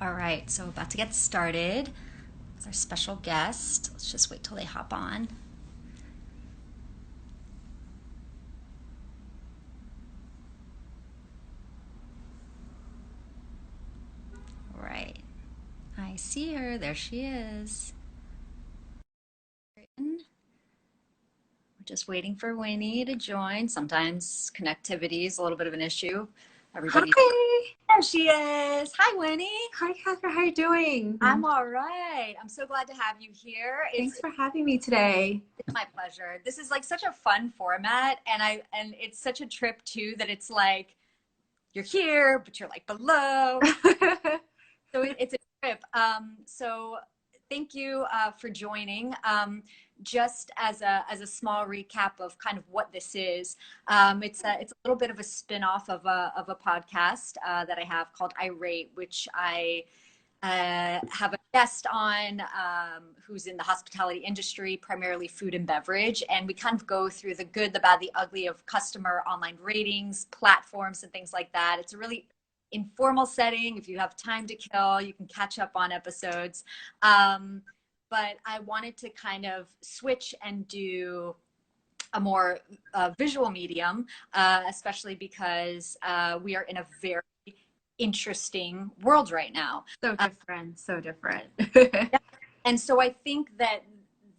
All right, so about to get started with our special guest. Let's just wait till they hop on. All right, I see her. There she is. We're just waiting for Winnie to join. Sometimes connectivity is a little bit of an issue. Everybody, Hi. there she is. Hi, Winnie. Hi, Catherine. How are you doing? I'm all right. I'm so glad to have you here. Thanks for having me today. It's my pleasure. This is like such a fun format, and it's such a trip too that it's like you're here, but you're like below. So it's a trip. So thank you for joining. Just as a small recap of kind of what this is, it's a little bit of a spin-off of a podcast that I have called IRATE, which I have a guest on who's in the hospitality industry, primarily food and beverage. And we kind of go through the good, the bad, the ugly of customer online ratings, platforms, and things like that. It's a really informal setting. If you have time to kill, you can catch up on episodes. But I wanted to kind of switch and do a more visual medium, especially because we are in a very interesting world right now. So different, so different. Yeah. And so I think that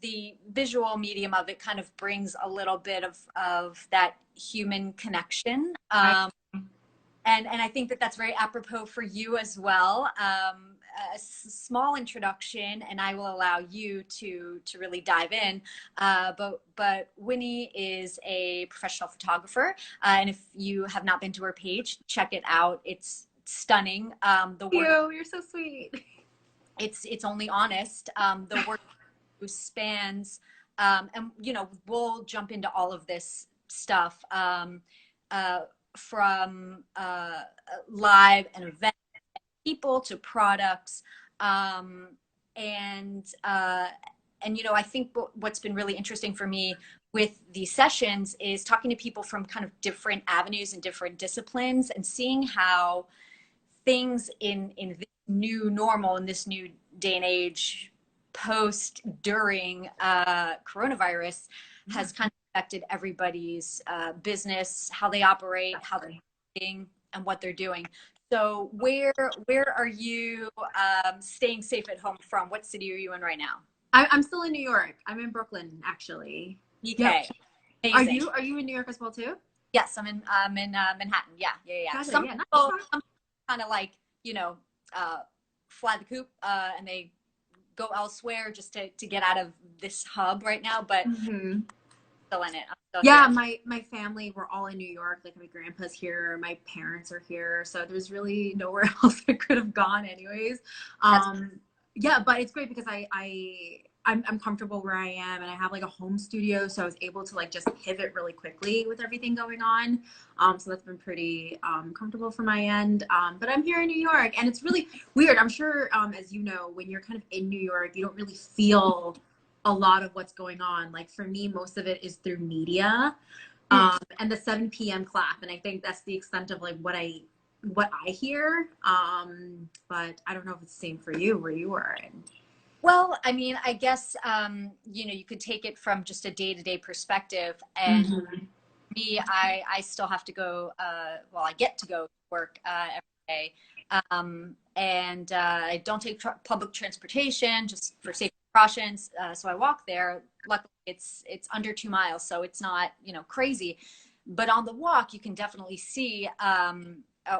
the visual medium of it kind of brings a little bit of that human connection. And I think that that's very apropos for you as well. A small introduction, and I will allow you to really dive in. But Winnie is a professional photographer, and if you have not been to her page, check it out. It's stunning. The work You're so sweet. it's only honest. The work spans, and we'll jump into all of this stuff. From live and event people to products, and I think what's been really interesting for me with these sessions is talking to people from kind of different avenues and different disciplines and seeing how things in this new normal, in this new day and age, post during coronavirus, has kind of affected everybody's business, how they operate, how they're thinking, and what they're doing. So where are you staying safe at home from? What city are you in right now? I'm still in New York. I'm in Brooklyn, actually. Okay. Yep. Amazing. Are you in New York as well too? Yes, I'm in Manhattan. Yeah. Gotcha. Some Yeah, not people far. kind of like fly the coop and they go elsewhere just to get out of this hub right now, but Mhm. still in it. I'm still Yeah, here. my family, we're all in New York. Like my grandpa's here, my parents are here, so there's really nowhere else I could have gone anyways. That's Yeah, but it's great because I'm comfortable where I am and I have like a home studio, so I was able to like just pivot really quickly with everything going on. So that's been pretty comfortable for my end. But I'm here in New York and it's really weird. I'm sure as you know, when you're kind of in New York, you don't really feel a lot of what's going on. Like for me, most of it is through media, and the 7 p.m. clap. And I think that's the extent of like what I hear. But I don't know if it's the same for you where you are. well, I mean, I guess you could take it from just a day-to-day perspective. And Mhm. me, I still have to go. Well, I get to go to work every day, and I don't take public transportation just for safety precautions. So I walk there. Luckily, it's under 2 miles, so it's not crazy. But on the walk, you can definitely see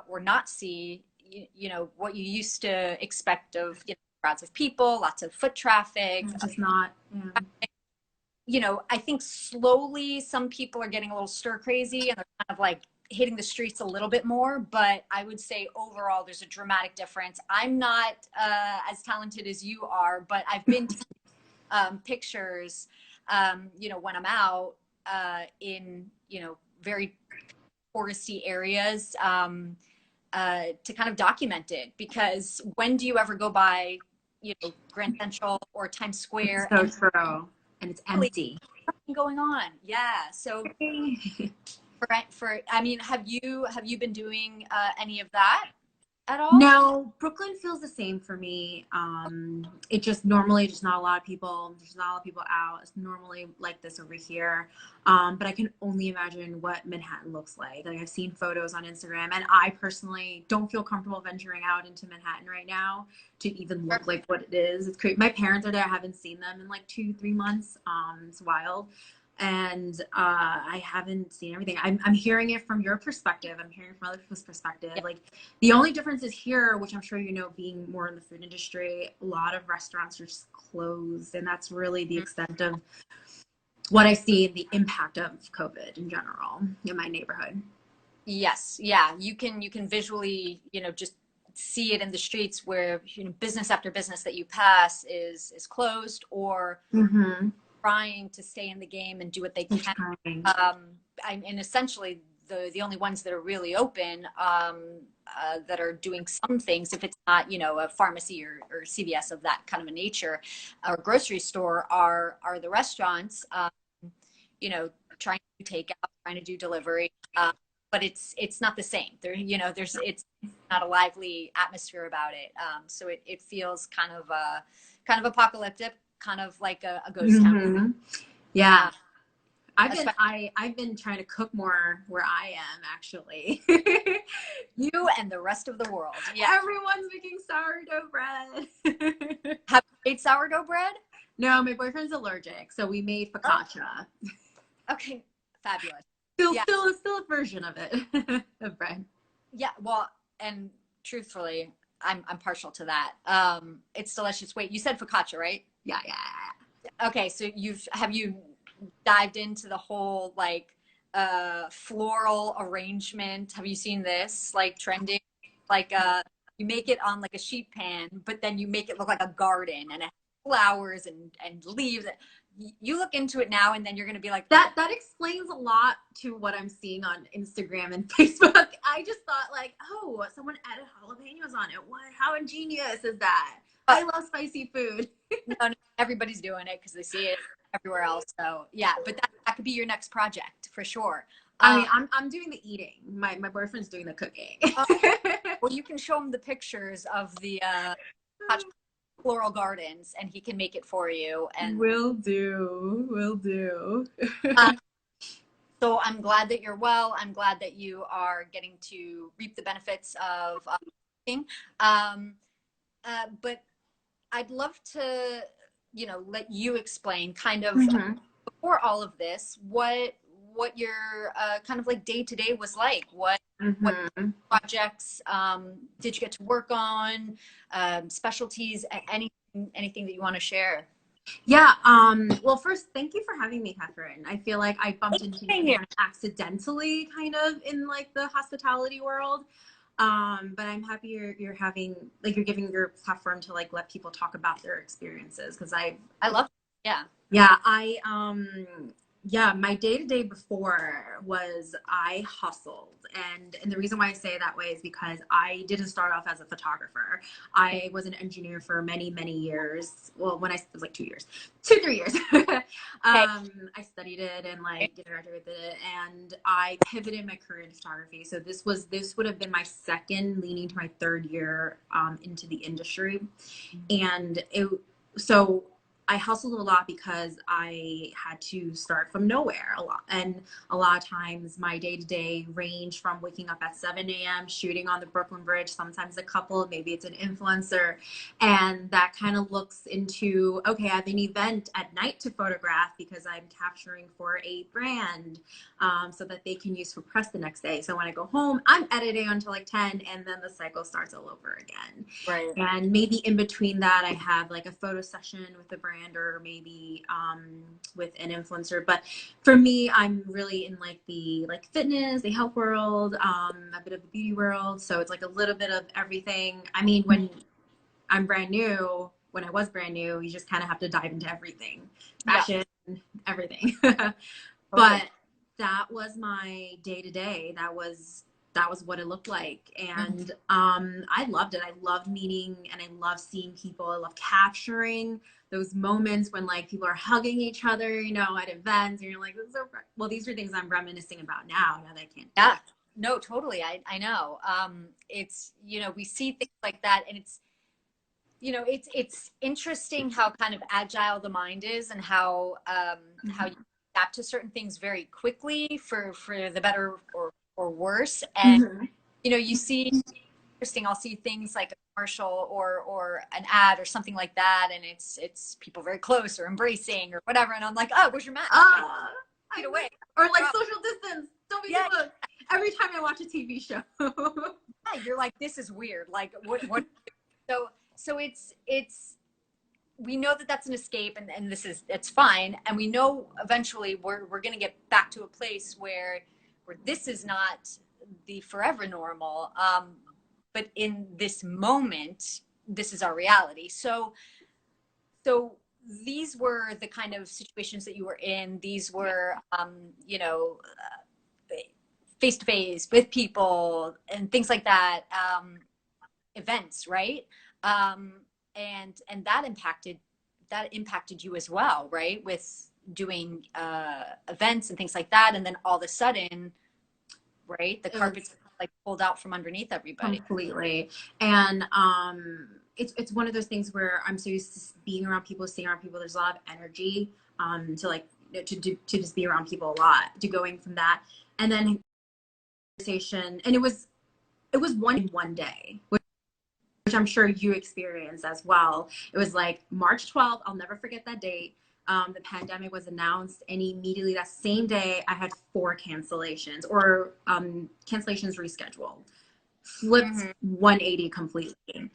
or not see what you used to expect of crowds of people, lots of foot traffic. Just not. Yeah. I think slowly some people are getting a little stir crazy and they're kind of like hitting the streets a little bit more. But I would say overall, there's a dramatic difference. I'm not as talented as you are, but I've been to pictures, when I'm out in, very touristy areas to kind of document it. Because when do you ever go by, Grand Central or Times It's Square so and true. And it's really empty. nothing going on? Yeah. So I mean, have you been doing any of that at all? No, Brooklyn feels the same for me. It just normally just not a lot of people. There's not a lot of people out. It's normally like this over here. But I can only imagine what Manhattan looks like. Like I've seen photos on Instagram, and I personally don't feel comfortable venturing out into Manhattan right now to even look like what it is. It's crazy. My parents are there. I haven't seen them in like 2-3 months. It's wild. And I haven't seen everything. I'm hearing it from your perspective. I'm hearing from other people's perspective. Yeah. Like the only difference is here, which I'm sure you know, being more in the food industry, a lot of restaurants are just closed, and that's really the extent of what I see, the impact of COVID in general in my neighborhood. Yes, yeah, you can visually, just see it in the streets where, business after business that you pass is closed or Mm-hmm. trying to stay in the game and do what they It's can. trying. And essentially the only ones that are really open, that are doing some things, if it's not, a pharmacy or CVS of that kind of a nature, or grocery store, are the restaurants, trying to take out, trying to do delivery. But it's not the same. There's it's not a lively atmosphere about it. So it feels kind of apocalyptic, kind of like a ghost town. Mm-hmm. Yeah. Uh, I've been trying to cook more where I am actually. you and the rest of the world. Yeah. Everyone's making sourdough bread. Have you made sourdough bread? No, my boyfriend's allergic, so we made Oh, focaccia. okay. Fabulous. Still, Yeah. still a version of it of bread. Yeah. Well, and truthfully, I'm partial to that. It's delicious. Wait, you said focaccia, right? Yeah, yeah. Okay. So have you dived into the whole like floral arrangement? Have you seen this like trending? Like you make it on like a sheet pan, but then you make it look like a garden and it has flowers and leaves. You look into it now and then you're gonna be like, That explains a lot to what I'm seeing on Instagram and Facebook. I just thought like, oh, someone added jalapenos on it. What? How ingenious is that? I love spicy food. no, everybody's doing it because they see it everywhere else. So yeah, but that could be your next project for sure. I mean, I'm doing the eating. My boyfriend's doing the cooking. Well, you can show him the pictures of the floral gardens, and he can make it for you. And Will do. Will do. um, so I'm glad that you're well. I'm glad that you are getting to reap the benefits of cooking. Um, but I'd love to, let you explain kind of Mm-hmm. before all of this, what your kind of like day to day was like. What Mm-hmm. projects did you get to work on? Specialties, anything that you want to share? Yeah. Well, first, thank you for having me, Catherine. I feel like I bumped into you Here. kind of accidentally, kind of in like the hospitality world. But I'm happy you're having like you're giving your platform to like let people talk about their experiences because I love it. Yeah. yeah, yeah, my day to day before was I hustled. And the reason why I say it that way is because I didn't start off as a photographer. I was an engineer for many, many years. Well, when I it was like 2 years, 2-3 years. Okay. I studied it and like graduated it, and I pivoted my career into photography. So this would have been my second, leaning to my third year into the industry, and so I hustled a lot because I had to start from nowhere a lot. And a lot of times my day to day ranged from waking up at 7 a.m., shooting on the Brooklyn Bridge, sometimes a couple, maybe it's an influencer. And that kind of looks into, okay, I have an event at night to photograph because I'm capturing for a brand so that they can use for press the next day. So when I go home, I'm editing until like 10 and then the cycle starts all over again. Right. And maybe in between that, I have like a photo session with the brand or maybe with an influencer. But for me, I'm really in like the fitness, the health world, a bit of the beauty world. So it's like a little bit of everything. I mean, when I was brand new, you just kind of have to dive into everything, fashion, everything. But that was my day to day. That was what it looked like. And I loved it. I loved meeting and I love seeing people. I love capturing those moments when like people are hugging each other, at events, and you're like, this is so well, these are things I'm reminiscing about now that I can't do Yeah. No, totally. I know. It's, we see things like that, and it's interesting how kind of agile the mind is, and how you adapt to certain things very quickly for the better or worse. And Mm-hmm. you see, interesting, I'll see things like a commercial or an ad or something like that, and it's people very close or embracing or whatever, and I'm like, oh, where's your mask? Get away. Or like social distance. Don't be Yeah, too close. Every time I watch a TV show. yeah, you're like, this is weird. Like, what? So it's we know that that's an escape, and it's fine, and we know eventually we're going to get back to a place where this is not the forever normal, but in this moment this is our reality. So these were the kind of situations that you were in. These were face to face with people and things like that, events, right? um, and that impacted you as well, right? With doing events and things like that, and then all of a sudden, right, the It was carpet's like pulled out from underneath everybody. completely. And it's one of those things where I'm so used to being around people, seeing around people. There's a lot of energy to like to just be around people a lot. To going from that, and then conversation, and it was one day, which I'm sure you experienced as well. It was like March 12th. I'll never forget that date. The pandemic was announced, and immediately that same day, I had 4 cancellations or cancellations rescheduled, flipped Mm-hmm. 180 completely.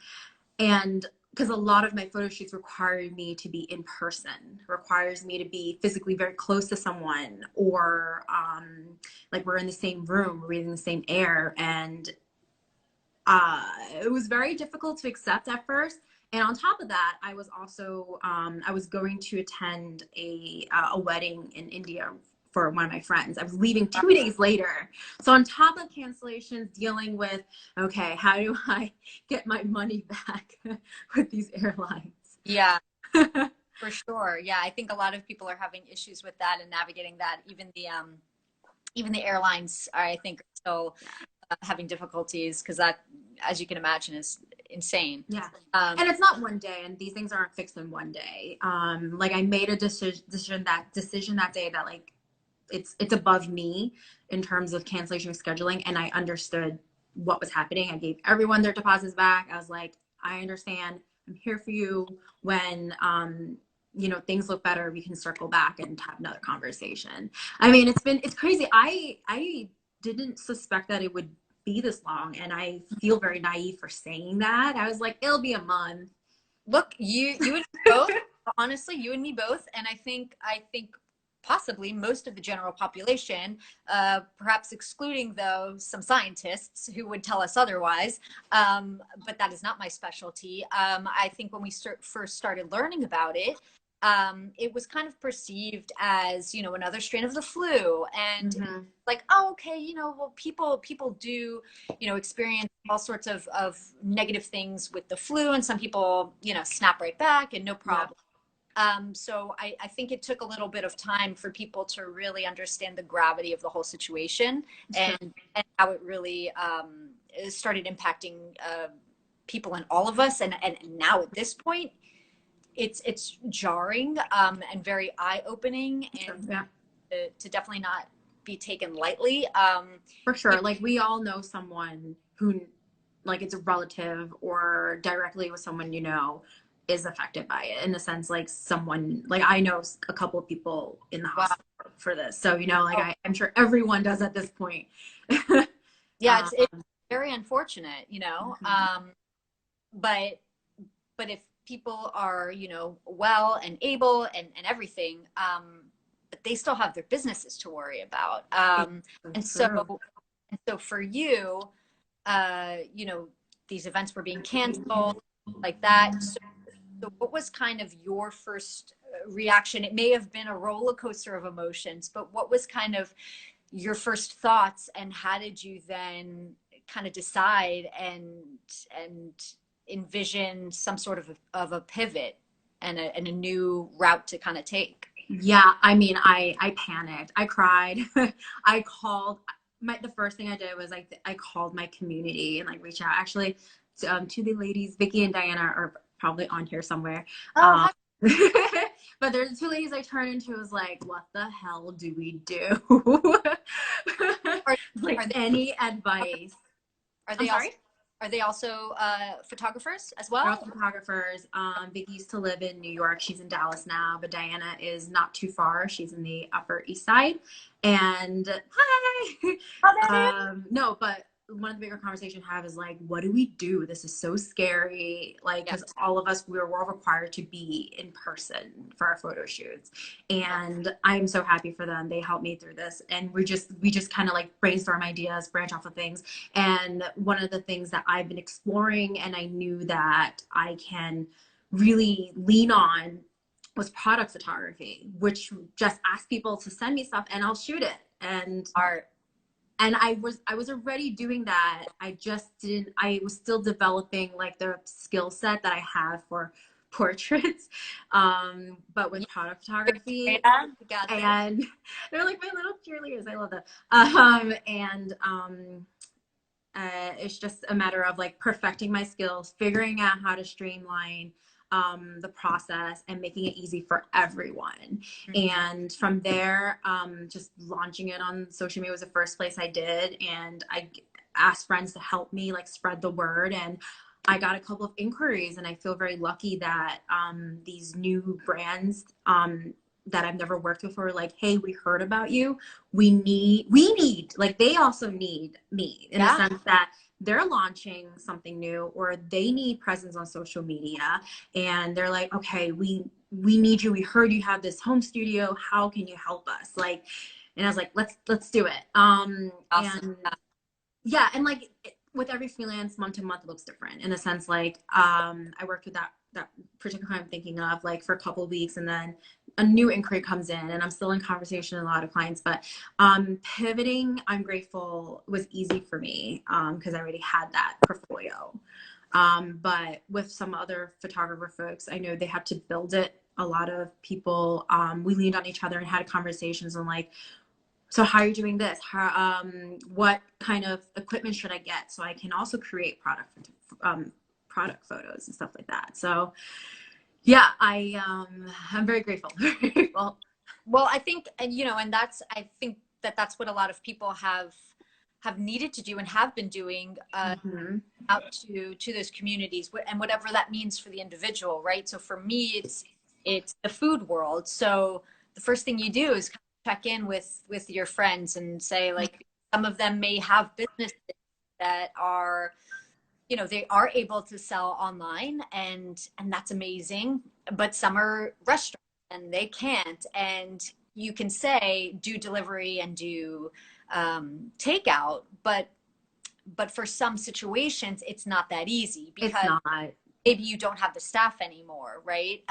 And because a lot of my photo shoots require me to be in person, requires me to be physically very close to someone, or like we're in the same room, breathing the same air, and it was very difficult to accept at first. And on top of that, I was also I was going to attend a wedding in India for one of my friends. I was leaving 2 days later. So on top of cancellations, dealing with, okay, how do I get my money back with these airlines? Yeah, for sure. Yeah, I think a lot of people are having issues with that and navigating that. Even the airlines, I think, are still having difficulties, because that, as you can imagine, is insane. Yeah. Um, And it's not one day, and these things aren't fixed in one day. Like I made a decision that day that like it's above me in terms of cancellation of scheduling, and I understood what was happening. I gave everyone their deposits back. I was like, I understand. I'm here for you when things look better. We can circle back and have another conversation. I mean, it's crazy. I didn't suspect that it would be this long, and I feel very naive for saying that. I was like, it'll be a month. Look, you and me both. Honestly, you and me both, and I think possibly most of the general population, perhaps excluding though some scientists who would tell us otherwise. But that is not my specialty. I think when we first started learning about it, it was kind of perceived as, another strain of the flu, and Mm-hmm. like, oh, okay, well, people do, experience all sorts of negative things with the flu, and some people, snap right back and no Yeah. problem. So I think it took a little bit of time for people to really understand the gravity of the whole situation, It's true. and how it really started impacting people and all of us. And now at this point, it's jarring, and very eye opening, It's true. and Yeah. to definitely not be taken lightly. For sure. Like we all know someone who, like, it's a relative or directly with someone is affected by it, in a sense, like someone, like I know a couple of people in the Wow. hospital for this. So, like I'm sure everyone does at this point. Yeah, um, it's very unfortunate, mhm. but if people are, well and able and everything, but they still have their businesses to worry about. It's And so true. for you, these events were being canceled like that. So what was kind of your first reaction? It may have been a roller coaster of emotions, but what was kind of your first thoughts, and how did you then kind of decide and envision some sort of a pivot and a new route to kind of take? Yeah, I mean, I panicked. I cried. I called. the first thing I did was I called my community and like reached out. Actually, to the ladies, Vicky and Diana are probably on here somewhere. Oh, Um, but there's the two ladies I turned into. Was like, what the hell do we do? are, Like are they any advice? are I'm they also sorry. photographers as They're well? also photographers. Vicky used to live in New York. She's in Dallas now, but Diana is not too far. She's in the Upper East Side. And hi. Oh, that is. No, but one of the bigger conversation I have is like, what do we do? This is so scary. Like, Yeah. because all of us, we're all required to be in person for our photo shoots. And I'm so happy for them. They helped me through this. And we just kind of like brainstorm ideas, branch off of things. And one of the things that I've been exploring and I knew that I can really lean on was product photography, which just ask people to send me stuff and I'll shoot it. Art. And I was already doing that. I just didn't, I was still developing like the skill set that I have for portraits. But with product Yeah, photography, you got this. and they're like my little cheerleaders. I love them. It's just a matter of like perfecting my skills, figuring out how to streamline the process and making it easy for everyone. Mhm. And from there, just launching it on social media was the first place I did. And I asked friends to help me like spread the word. And I got a couple of inquiries, and I feel very lucky that these new brands that I've never worked with were like, hey, we heard about you. We need, like, they also need me in the Yeah. sense that they're launching something new or they need presence on social media, and they're like, okay, we need you. We heard you have this home studio. How can you help us? Like, and I was like, let's do it. Awesome. And yeah, and like with every freelance, month to month looks different in the sense like I worked with that particular client I'm thinking of like for a couple of weeks, and then a new inquiry comes in, and I'm still in conversation with a lot of clients. But pivoting, I'm grateful, was easy for me because I already had that portfolio. But with some other photographer folks, I know they had to build it. A lot of people, we leaned on each other and had conversations on like, so how are you doing this? What kind of equipment should I get so I can also create product photos and stuff like that. So yeah, I'm very grateful. Very grateful. Well, I think, and I think that that's what a lot of people have needed to do and have been doing, Mm-hmm. out to those communities, and whatever that means for the individual, right? So for me, it's the food world. So the first thing you do is kind of check in with your friends and say, like, some of them may have businesses that are, they are able to sell online, and that's amazing, but some are restaurants and they can't. And you can say do delivery and do takeout, but for some situations it's not that easy It's because not. maybe you don't have the staff anymore, right?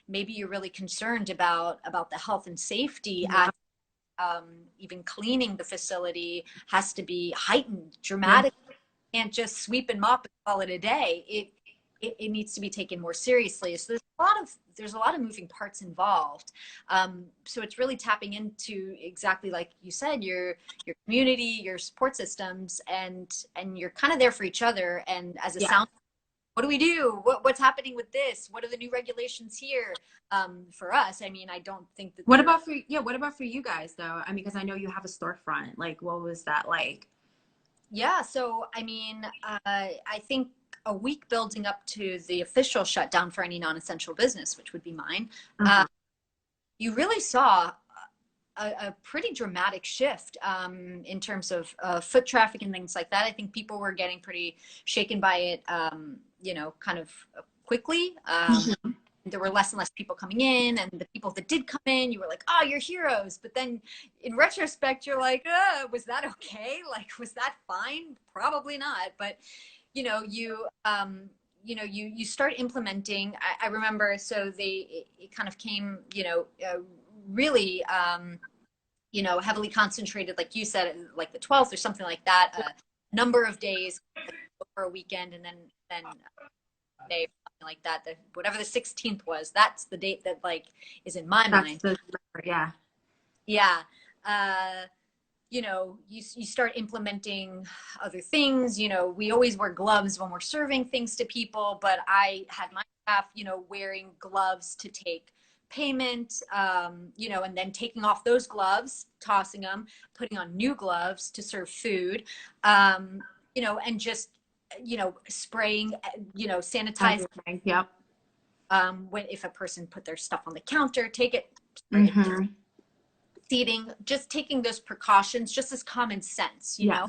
Maybe you're really concerned about the health and safety Yeah. at, even cleaning the facility has to be heightened Yeah. dramatically. You can't just sweep and mop and call it a day. It needs to be taken more seriously. So there's a lot of moving parts involved. So it's really tapping into, exactly like you said, your community, your support systems, and you're kind of there for each other. And as a Yeah. sound, what do we do? What's happening with this? What are the new regulations here? For us, I mean, I don't think that What there. about for what about for you guys though? I mean, because I know you have a storefront. Like, what was that like? Yeah, so I mean, I think a week building up to the official shutdown for any non-essential business, which would be mine, uh, Mhm. you really saw a pretty dramatic shift, in terms of foot traffic and things like that. I think people were getting pretty shaken by it, kind of quickly. Mhm. There were less and less people coming in, and the people that did come in, you were like, oh, you're heroes. But then in retrospect, you're like, was that okay? Like, was that fine? Probably not. But you start implementing. I remember, so it kind of came, really, heavily concentrated, like you said, like the 12th or something like that, a number of days for a weekend, and then day or something like that. Whatever the 16th was, that's the date that like is in my That's mind. the yeah. Yeah. Uh, you start implementing other things. We always wear gloves when we're serving things to people, but I had my staff, wearing gloves to take payment, and then taking off those gloves, tossing them, putting on new gloves to serve food, and just, spraying, sanitize. Yep. If a person put their stuff on the counter, take it, spray it. Mm-hmm. Seating, just taking those precautions, just as common sense, Yeah.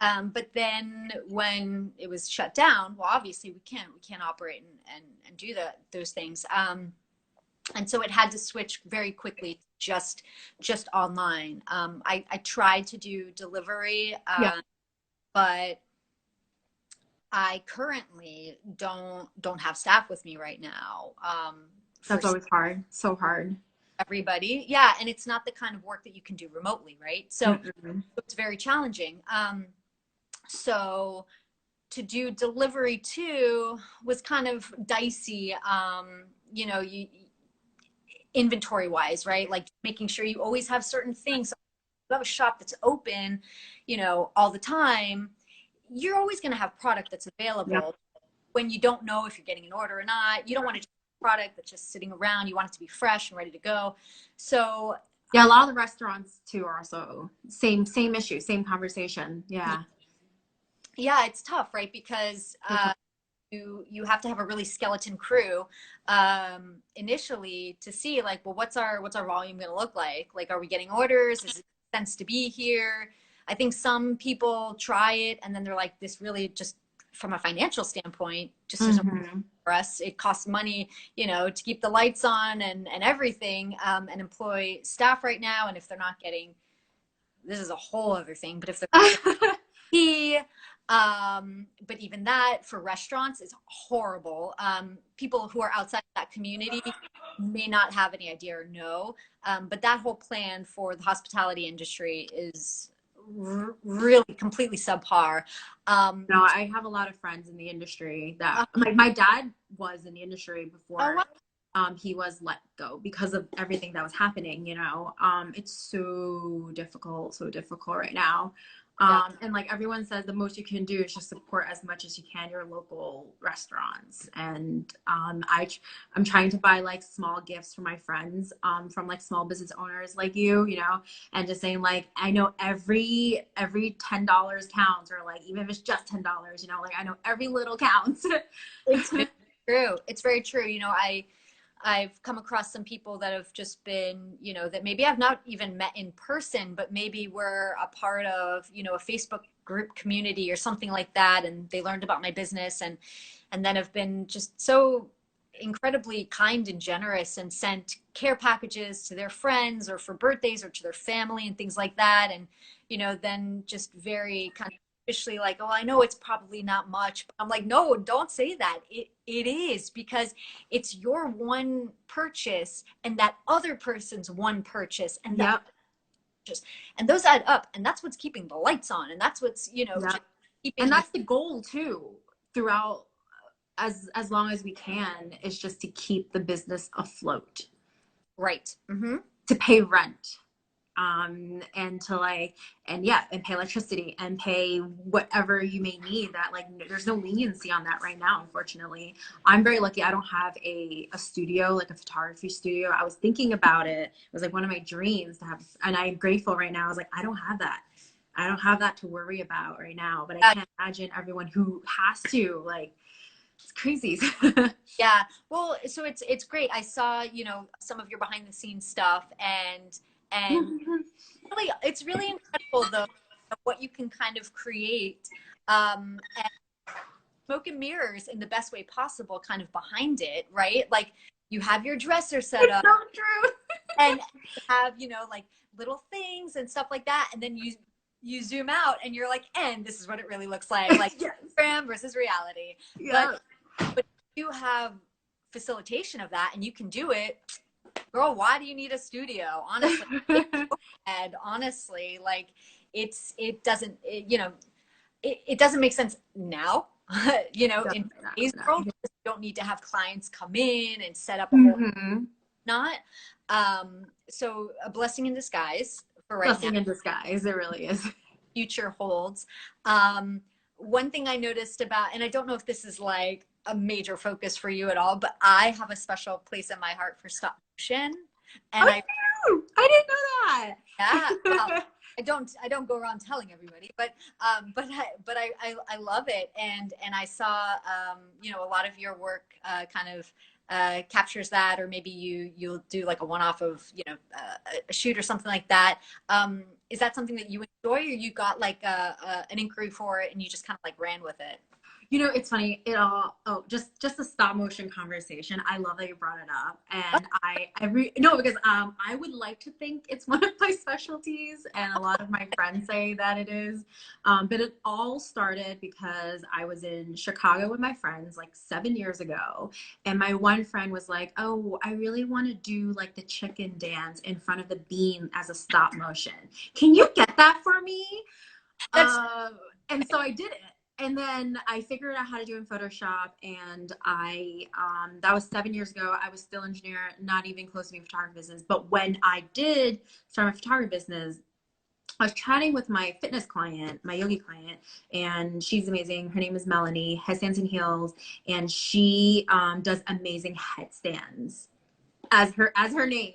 But then when it was shut down, well, obviously we can't operate and do those things. And so it had to switch very quickly, just online. I tried to do delivery, Yeah. but I currently don't have staff with me right now. That's always hard. So hard. Everybody. Yeah. And it's not the kind of work that you can do remotely, right? So Mm-hmm. it's very challenging. So to do delivery too was kind of dicey, you inventory wise, right? Like making sure you always have certain things. So if you have a shop that's open, all the time, you're always going to have product that's available. Yep. When you don't know if you're getting an order or not. You don't want to product that's just sitting around. You want it to be fresh and ready to go. So yeah, a lot of the restaurants too are also same issue, same conversation. Yeah. Yeah, it's tough, right? Because you have to have a really skeleton crew initially to see, like, well, what's our volume going to look like? Like, are we getting orders? Does it make sense to be here? I think some people try it and then they're like, this really just from a financial standpoint just isn't Mm-hmm. for us. It costs money, to keep the lights on and everything, and employ staff right now. And if they're not getting, this is a whole other thing, but if they're but even that for restaurants is horrible. People who are outside that community may not have any idea or know, but that whole plan for the hospitality industry is really completely subpar. No, I have a lot of friends in the industry that like my dad was in the industry before he was let go because of everything that was happening, it's so difficult right now. And like everyone says, the most you can do is just support as much as you can your local restaurants. And I'm trying to buy like small gifts for my friends from like small business owners like and just saying like, I know every $10 counts, or like even if it's just $10, like I know every little counts. It's very true. It's very true. I've come across some people that have just been, that maybe I've not even met in person, but maybe we're a part of, a Facebook group community or something like that. And they learned about my business and then have been just so incredibly kind and generous and sent care packages to their friends or for birthdays or to their family and things like that. And, then just very kind of officially like, oh, I know it's probably not much. But I'm like, no, don't say that. It is, because it's your one purchase and that other person's one purchase and that just, and those add up, and that's what's keeping the lights on, and that's what's just keeping. And that's the goal too throughout, as long as we can, is just to keep the business afloat, right? Mm-hmm. To pay rent, and to and pay electricity and pay whatever you may need. That like there's no leniency on that right now, unfortunately. I'm very lucky I don't have a studio, like a photography studio. I was thinking about it. It was like one of my dreams to have, and I'm grateful right now. I was like, I don't have that to worry about right now, but I can't imagine everyone who has to. Like, it's crazy. Yeah, well, so it's great. I saw some of your behind the scenes stuff, and really, it's really incredible though what you can kind of create, and smoke and mirrors in the best way possible kind of behind it, right? Like you have your dresser set up, so true. and you have like little things and stuff like that, and then you zoom out and you're like, and this is what it really looks like Yes. Instagram versus reality. Yeah. But you have facilitation of that and you can do it, girl. Why do you need a studio? Honestly, and honestly, like it doesn't make sense now. In today's world, you don't need to have clients come in and set up a whole not. So a blessing in disguise for right now. Blessing in disguise. It really is. Future holds. One thing I noticed about, and I don't know if this is like a major focus for you at all, but I have a special place in my heart for stop motion. And Oh, I didn't know that. yeah, well, I don't go around telling everybody, but I love it. And I saw, a lot of your work, kind of, captures that, or maybe you'll do like a one-off of, a shoot or something like that. Is that something that you enjoy, or you got like an inquiry for it and you just kind of like ran with it? It's funny. Just a stop motion conversation. I love that you brought it up. And no, because I would like to think it's one of my specialties, and a lot of my friends say that it is. But it all started because I was in Chicago with my friends like 7 years ago. And my one friend was like, "Oh, I really want to do like the chicken dance in front of the bean as a stop motion. Can you get that for me?" That's And so I did it. And then I figured out how to do it in Photoshop, and that was 7 years ago. I was still an engineer, not even close to being a photography business. But when I did start my photography business, I was chatting with my fitness client, my yogi client, and she's amazing. Her name is Melanie, Headstands and Heels, and she does amazing headstands as her name.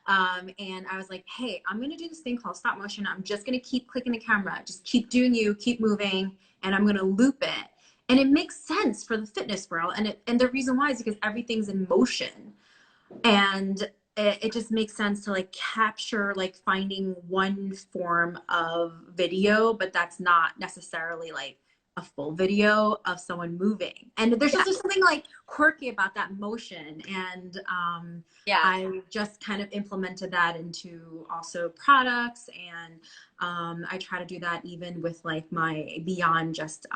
And I was like, hey, I'm gonna do this thing called stop motion. I'm just gonna keep clicking the camera, just keep doing you, keep moving, and I'm gonna loop it. And it makes sense for the fitness world. And the reason why is because everything's in motion. And it just makes sense to like capture, like finding one form of video, but that's not necessarily like a full video of someone moving. And there's just something like quirky about that motion. And yeah. I just kind of implemented that into also products. And I try to do that even with like my beyond just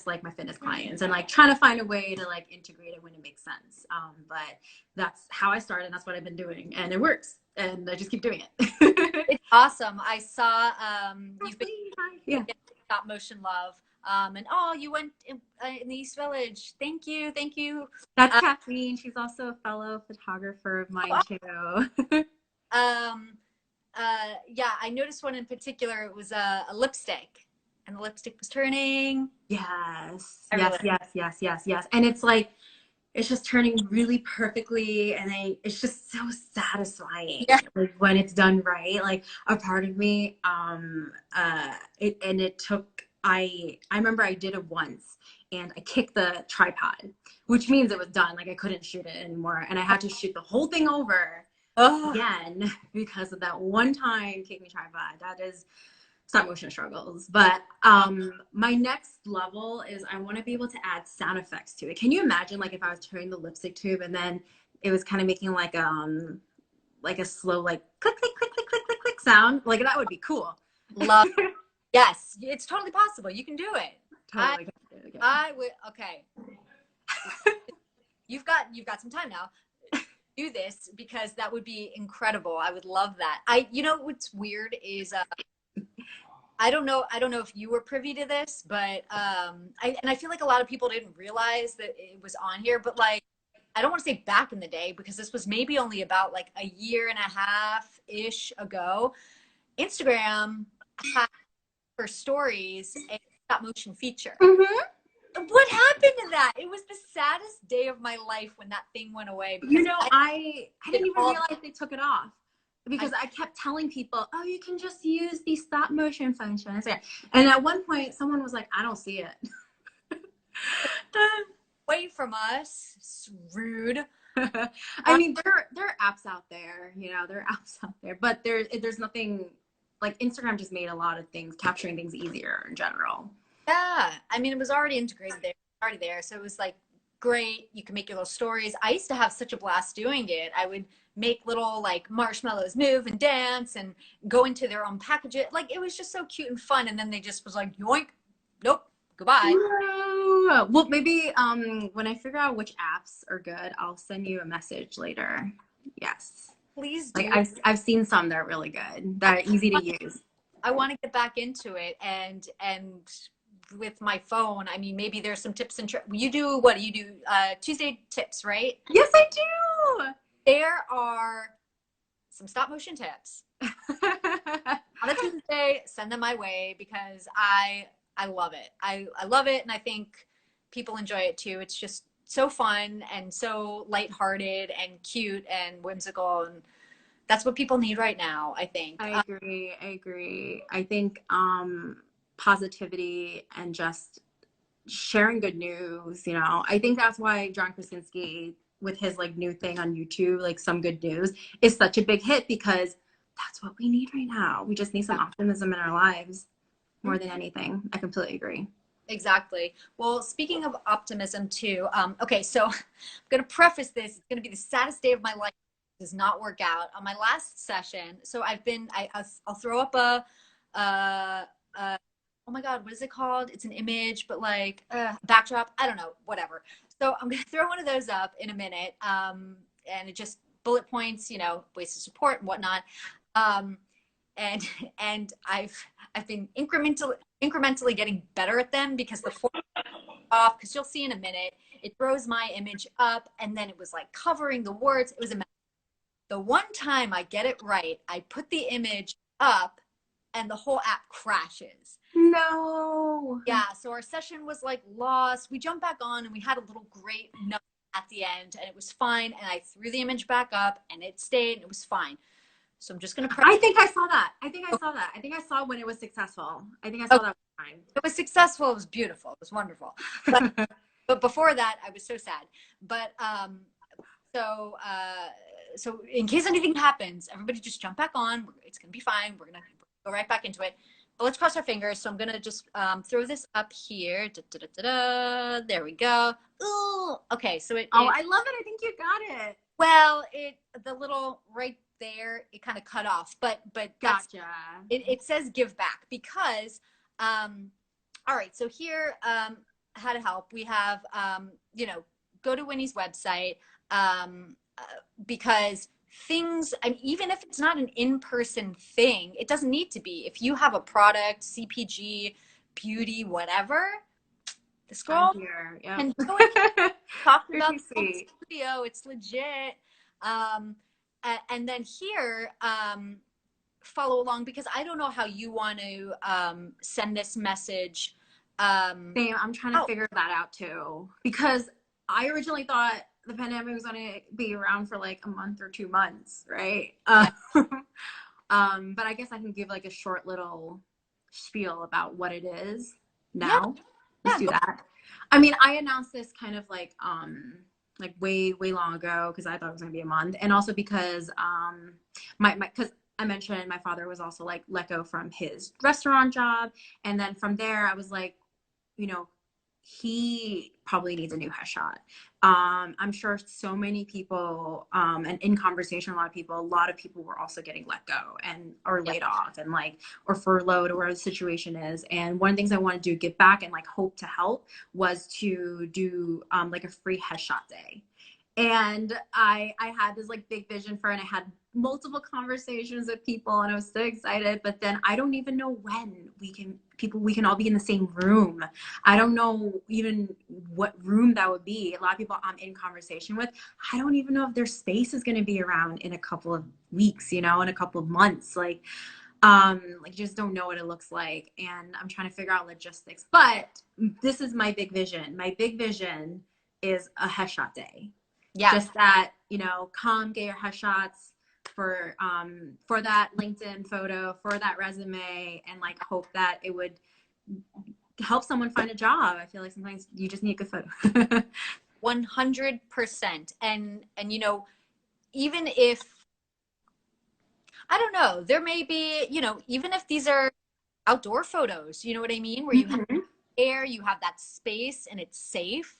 like my fitness clients, and like trying to find a way to like integrate it when it makes sense. But that's how I started, and that's what I've been doing, and it works, and I just keep doing it. It's awesome. I saw you've been Yeah. stop motion love. And you went in the East Village. Thank you, thank you. That's Kathleen. She's also a fellow photographer of mine too. Yeah, I noticed one in particular. It was a lipstick, and the lipstick was turning. Yes. Everywhere. Yes. And it's like, it's just turning really perfectly, and it's just so satisfying. Yeah. Like when it's done right. Like a part of me, it took. I remember I did it once, and I kicked the tripod, which means it was done. Like I couldn't shoot it anymore, and I had to shoot the whole thing over again because of that one time kicking tripod. That is stop motion struggles. But my next level is I want to be able to add sound effects to it. Can you imagine like if I was turning the lipstick tube and then it was kind of making like a slow like click click click click click click click sound? Like that would be cool. Love. Yes, it's totally possible. You can do it. Totally. I would. Okay. You've got some time now. Do this, because that would be incredible. I would love that. What's weird is I don't know if you were privy to this, but I feel like a lot of people didn't realize that it was on here, but like I don't want to say back in the day, because this was maybe only about like a year and a half ish ago. Instagram had for stories a stop motion feature. Mm-hmm. What happened to that? It was the saddest day of my life when that thing went away. I didn't even realize they took it off, because I kept telling people, oh, you can just use the stop motion function. And at one point someone was like, I don't see it. Away from us. It's rude. I mean, there are apps out there, but there's nothing like Instagram just made a lot of things, capturing things easier in general. Yeah. I mean, it was already integrated there, already there. So it was like, great. You can make your little stories. I used to have such a blast doing it. I would make little like marshmallows move and dance and go into their own packages. Like it was just so cute and fun. And then they just was like, yoink, nope, goodbye. Well, maybe when I figure out which apps are good, I'll send you a message later. Yes. Please do. Like I've seen some that are really good, that are easy to use. I want to get back into it, and with my phone, I mean, maybe there's some tips and tricks. You do Tuesday tips, right? Yes, I do. There are some stop motion tips. On a Tuesday, send them my way because I love it. I love it, and I think people enjoy it too. It's just so fun and so lighthearted and cute and whimsical, and that's what people need right now, I think. I agree. I agree. I think positivity and just sharing good news, you know. I think that's why John Krasinski with his like new thing on YouTube, like Some Good News, is such a big hit because that's what we need right now. We just need some optimism in our lives more than anything. I completely agree. Exactly. Well, speaking of optimism too, okay, so I'm going to preface this. It's going to be the saddest day of my life. It does not work out. On my last session, so I'll throw up a, oh my God, what is it called? It's an image, but like backdrop. I don't know, whatever. So I'm going to throw one of those up in a minute. And it just bullet points, you know, ways to support and whatnot. Um, and and I've been incrementally getting better at them because the form off, because you'll see in a minute, it throws my image up and then it was like covering the words. It was a mess. The one time I get it right, I put the image up and the whole app crashes. No. Yeah, so our session was like lost. We jumped back on and we had a little great note at the end and it was fine. And I threw the image back up and it stayed and it was fine. So I'm just going to press. I think I saw that. I think I saw that. I think I saw when it was successful. I think I saw that time. It was successful. It was beautiful. It was wonderful. But before that, I was so sad. But so so in case anything happens, everybody just jump back on. It's gonna be fine. We're gonna go right back into it. But let's cross our fingers. So I'm gonna just throw this up here. Da, da, da, da, da. There we go. Ooh. Okay. So I love it. I think you got it. Well, the little right there, it kind of cut off. But gotcha. It says give back because all right, so here how to help. We have you know, go to Winnie's website because things, and even if it's not an in-person thing, it doesn't need to be. If you have a product, CPG, beauty, whatever, this girl can do it. Talk about the studio. It's legit. And then here, follow along because I don't know how you want to send this message. Same, I'm trying to figure that out too because I originally thought the pandemic was going to be around for like a month or 2 months, right? But I guess I can give like a short little spiel about what it is now. Yeah. Let's do that. I mean, I announced this kind of like way long ago because I thought it was going to be a month, and also because because I mentioned my father was also like let go from his restaurant job, and then from there I was like, you know, he probably needs a new headshot. I'm sure so many people, and in conversation, a lot of people were also getting let go and or laid off and like or furloughed or whatever the situation is. And one of the things I wanted to do, give back and like hope to help, was to do like a free headshot day. And I had this like big vision for it, and I had multiple conversations with people, and I was so excited. But then I don't even know when we can all be in the same room. I don't know even what room that would be. A lot of people I'm in conversation with, I don't even know if their space is going to be around in a couple of weeks, you know, in a couple of months. Like just don't know what it looks like, and I'm trying to figure out logistics. But this is my big vision. My big vision is a headshot day. Yeah. Just that, you know, come get your headshots for that LinkedIn photo, for that resume, and like hope that it would help someone find a job. I feel like sometimes you just need a good photo. 100%. And you know, even if I don't know, there may be, you know, even if these are outdoor photos, you know what I mean, where you have air, you have that space, and it's safe.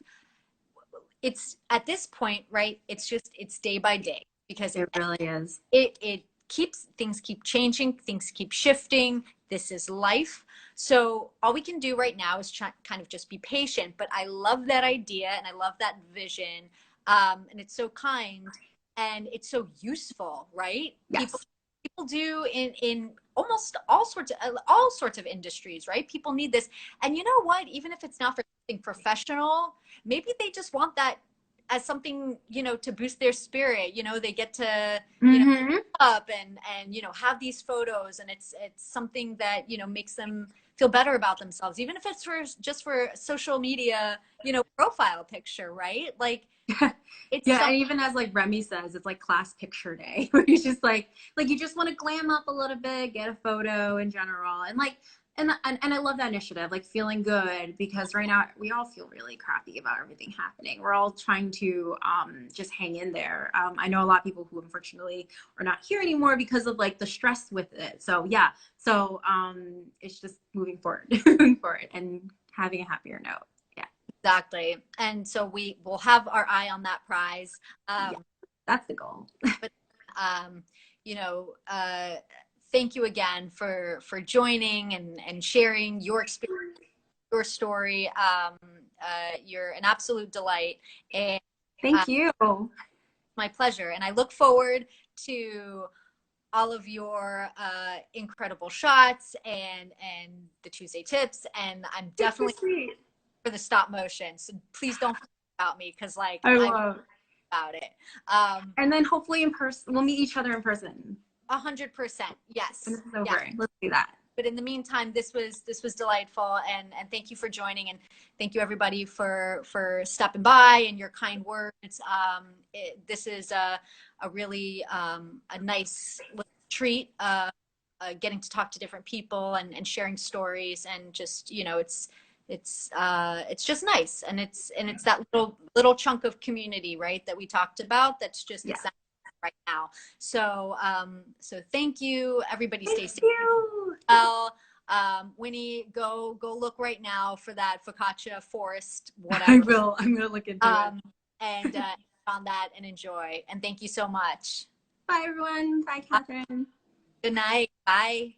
It's at this point, right? It's day by day because it really is. It keeps things keep changing, things keep shifting. This is life. So all we can do right now is kind of just be patient. But I love that idea and I love that vision. And it's so kind and it's so useful, right? Yes. People do in almost all sorts of industries, right? People need this. And you know what? Even if it's not for something professional, maybe they just want that as something, you know, to boost their spirit. You know, they get to, you know, Mm-hmm. up and you know, have these photos, and it's something that, you know, makes them feel better about themselves, even if it's for just for social media, you know, profile picture, right? Like it's Yeah, some and even as like Remy says, it's like class picture day, where you just like you just want to glam up a little bit, get a photo in general, and like and I love that initiative, like feeling good, because right now we all feel really crappy about everything happening. We're all trying to just hang in there. I know a lot of people who unfortunately are not here anymore because of like the stress with it. So yeah, so it's just moving forward, moving forward, and having a happier note. Yeah, exactly. And so we will have our eye on that prize. yeah, that's the goal. But you know, thank you again for joining and sharing your experience, your story. You're an absolute delight, and Thank you. my pleasure. And I look forward to all of your incredible shots and the Tuesday tips. And I'm You're so definitely sweet. for the stop motion. So please don't forget about me, because like I I'm love. about it. And then hopefully in person, we'll meet each other in person 100%. when Yes. this is Yes. over. Let's do that. But in the meantime, this was delightful, and thank you for joining, and thank you everybody for stopping by and your kind words. This is a really a nice little treat, getting to talk to different people and sharing stories, and just, you know, it's just nice, and it's that little chunk of community, right, that we talked about, that's just Yeah. essential right now. So so thank you, everybody. Stay Thank safe. you. Well, Winnie, go look right now for that focaccia forest, I whatever. will. I'm going to look into it. And on that, and enjoy. And thank you so much. Bye, everyone. Bye, Catherine. Good night. Bye.